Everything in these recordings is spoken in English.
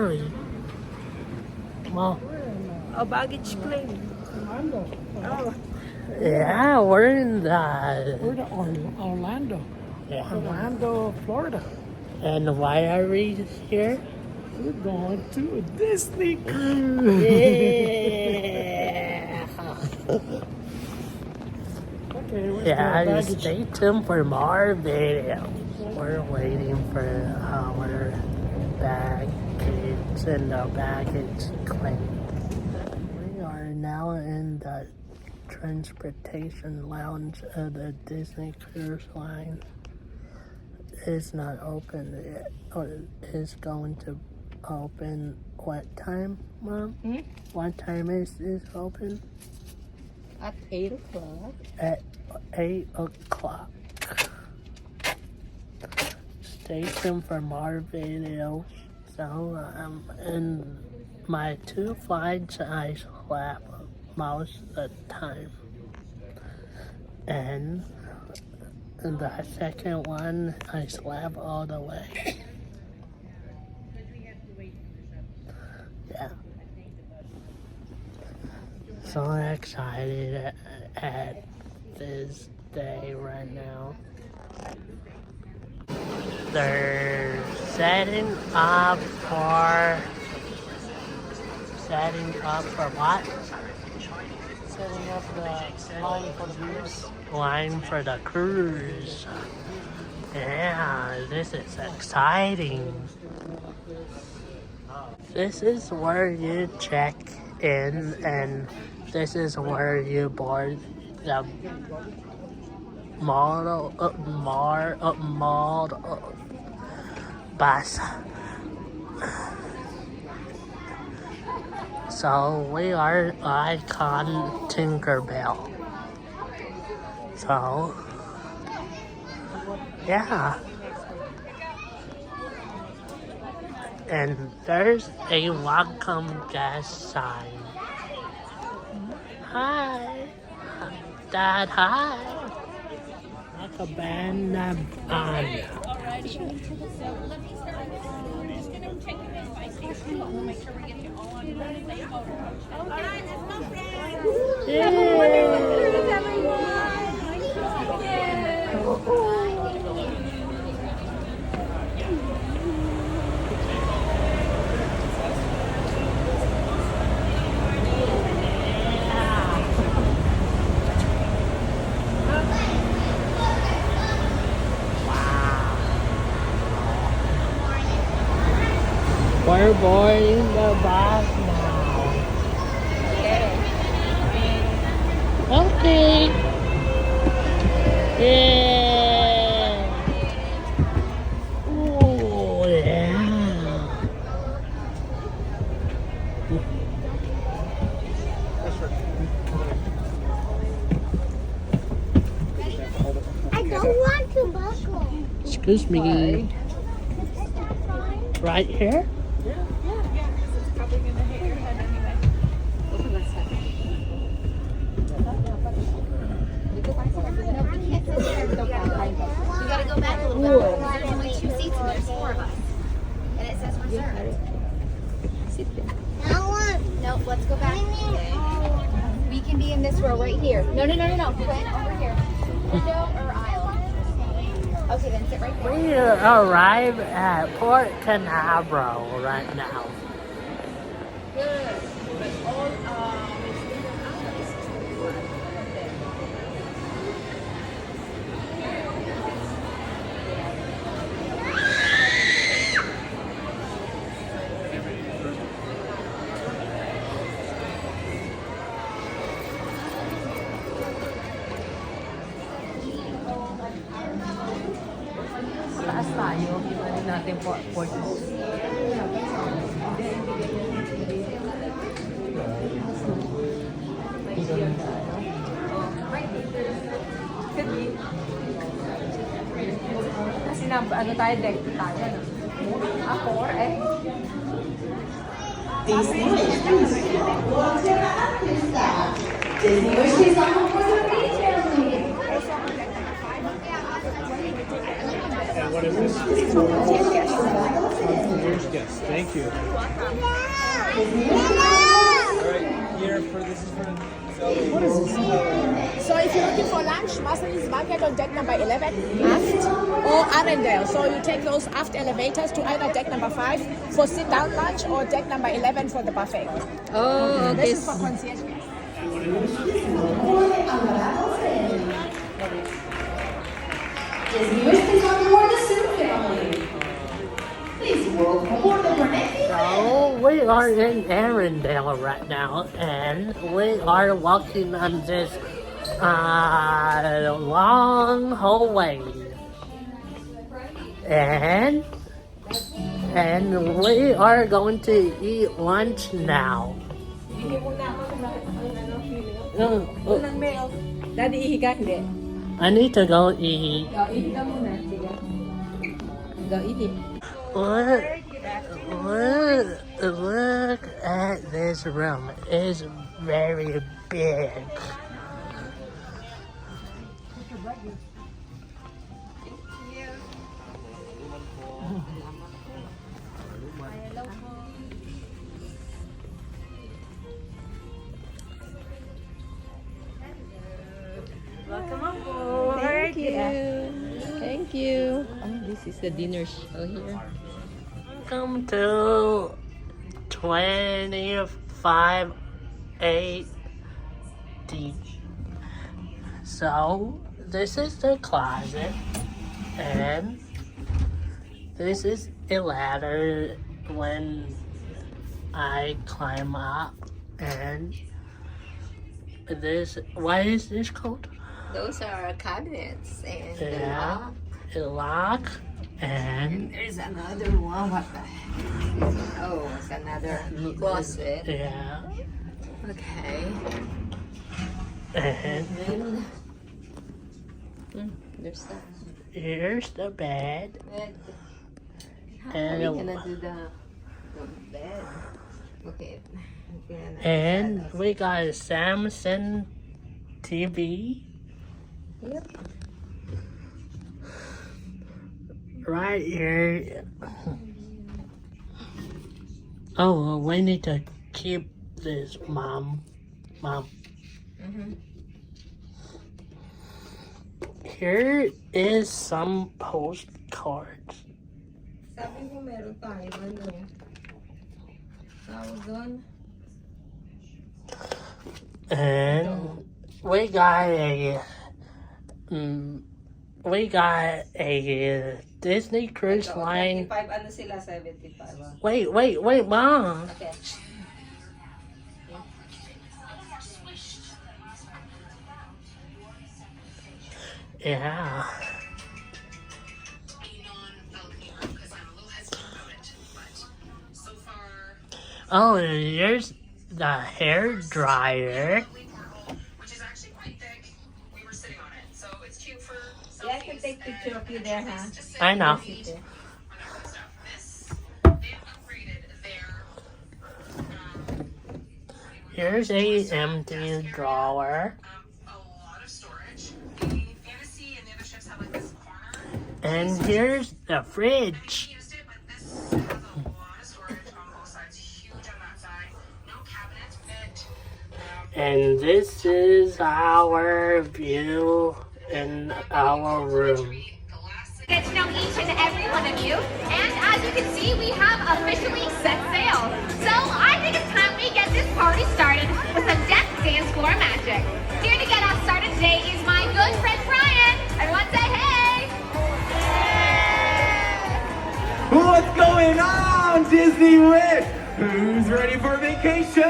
ferry. Well, A baggage claim. Oh. yeah, we're in the... We're to Orlando. Yeah. Orlando, Florida. And why are we here? We're going to a Disney cruise. Yeah. Okay, where's Yeah, the just baggage? stay tuned for more videos. We're waiting for our baggage and the baggage claim. We are now in the transportation lounge of the Disney Cruise Line. It's not open yet. It's going to open what time, Mom? What time is this open? At 8 o'clock. At 8 o'clock. Stay tuned for more videos. So, in my 2 flights, I slept most of the time. And the second one, I slept all the way. Yeah. So excited at this day right now. They're setting up for what? Setting up the line for the cruise. Line for the cruise. Yeah, this is exciting. This is where you check in, and this is where you board the model bus. So we are Icon Tinkerbell. So yeah. And there's a welcome guest sign. Hi. Dad, hi. Like a band on. Alrighty. So let me start. I'm just gonna check you in by station. We'll make sure we get you all on one plate photo. Alright, let's go, friends. We're boarding the bus now. Okay. Yeah. Oh, yeah. I don't want to buckle. Excuse me. Right here? Probably gonna hit your head anyway. You gotta go back a little bit. There's only 2 seats and there's 4 of us. And it says reserved. I want. No, let's go back. We can be in this row right here. No. Quinn, over here. Window or aisle? Okay, then sit right there. We arrive at Port Canaveral right now. Good. But all Taas tayo. Ano natin po? Kasi ano tayo, deck tayo. Ako, Disney wishes on the retail. What is this? Concierge guest. Thank you. Alright, here for this is for what is this? So if you're looking for lunch, Marcelin's Market on deck number 11, aft, or Arendelle. So you take those aft elevators to either deck number 5 for sit-down lunch or deck number 11 for the buffet. Oh, okay. This is for concierge guests. So we are in Arendelle right now, and we are walking on this long hallway, and we are going to eat lunch now. Daddy, ihi ka? Hindi. I need to go eat. Ihi ka muna. Sige. Go, ihi. Look at this room. It's very big. Welcome aboard. Thank you. Thank you. Oh, this is the dinner show here. Welcome to 2580. So, this is the closet, and this is a ladder when I climb up, and this, what is this called? Those are cabinets and Yeah, a lock, and there's another one. What the heck? Oh, it's another closet. yeah, Okay. and There's that. here's the bed, How and are we gonna do the bed? Okay. and we got a Samsung TV. Yep. Right here. Oh, we need to keep this, Mom. Here is some postcards. Sabi mo meron tayo, ano? Tawag doon? And we got a Disney Cruise Line. 25, ano sila? 75. Wait, Mom. Okay. Yeah. Oh, here's the hair dryer. Which is actually quite thick. We were sitting on it, so it's cute for Yeah, I can take picture of you there, huh? I know. This, they've upgraded their, Here's a empty drawer. a lot of storage. The Fantasy and the other ships have like this corner. And here's the fridge. Used it, but this has a lot of storage on both sides. Huge on that side. No cabinets fit. And this is our view in our room. Get to know each and every one of you, and as you can see, we have officially set sail. So I think it's time we get this party started with some deck dance floor magic. Here to get us started today is my good friend Brian. Everyone say hey! What's going on, Disney Wish? Who's ready for vacation?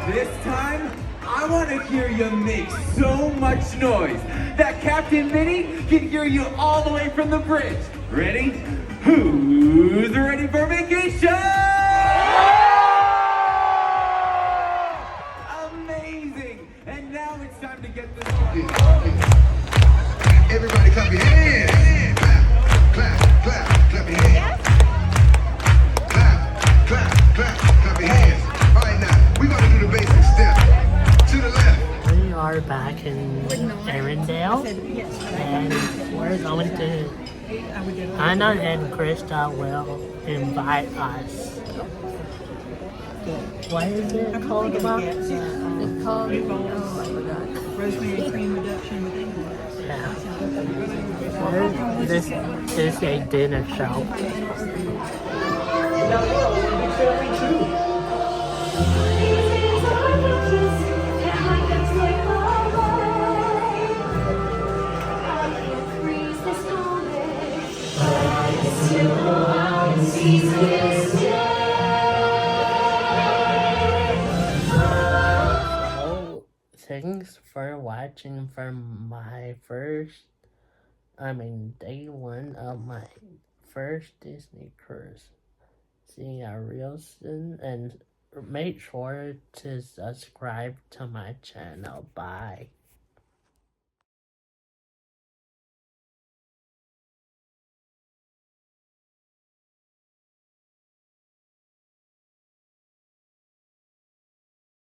This time, I want to hear you make so much noise that Captain Minnie can hear you all the way from the bridge. Ready? Who's ready for vacation? Amazing! And now it's time to get this started. Everybody clap your hands. Clap, clap, clap your hands. Clap, clap, clap your hands. All right, now, we're going to do the basic step. To the left. We are back in Arendelle, we're going to Anna and Krista will invite us. What is it called about? It's called, oh, I forgot. Rosemary cream reduction with egg whites. Yeah. This is a dinner show. So, thanks for watching from my day one of my first Disney cruise. See you real soon, and make sure to subscribe to my channel. Bye.